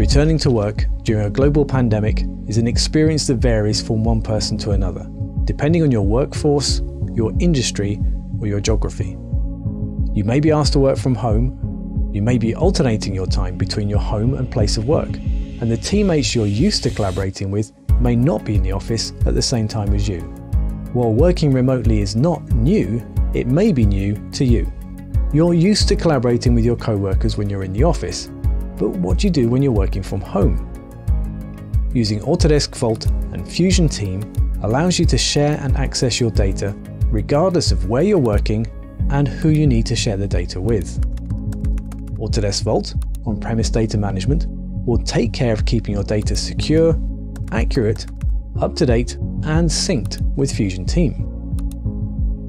Returning to work during a global pandemic is an experience that varies from one person to another, depending on your workforce, your industry, or your geography. You may be asked to work from home, you may be alternating your time between your home and place of work, and the teammates you're used to collaborating with may not be in the office at the same time as you. While working remotely is not new, it may be new to you. You're used to collaborating with your co-workers when you're in the office, but what do you do when you're working from home? Using Autodesk Vault and Fusion Team allows you to share and access your data regardless of where you're working and who you need to share the data with. Autodesk Vault, on-premise data management, will take care of keeping your data secure, accurate, up-to-date, and synced with Fusion Team.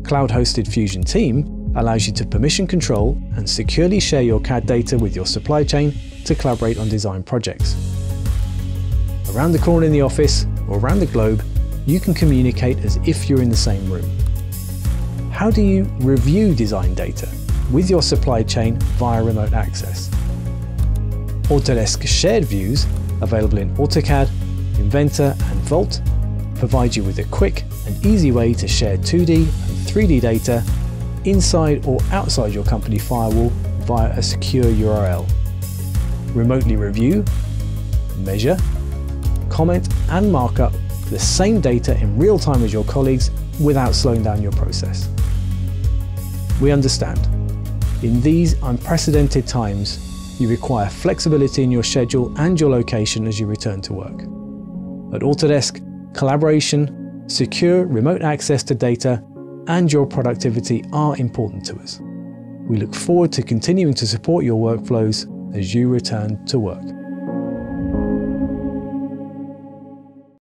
Cloud-hosted Fusion Team allows you to permission control and securely share your CAD data with your supply chain to collaborate on design projects. Around the corner in the office or around the globe, you can communicate as if you're in the same room. How do you review design data with your supply chain via remote access? Autodesk Shared Views, available in AutoCAD, Inventor and Vault, provide you with a quick and easy way to share 2D and 3D data inside or outside your company firewall via a secure URL. Remotely review, measure, comment and mark up the same data in real time as your colleagues without slowing down your process. We understand. In these unprecedented times, you require flexibility in your schedule and your location as you return to work. At Autodesk, collaboration, secure remote access to data, and your productivity are important to us. We look forward to continuing to support your workflows as you return to work.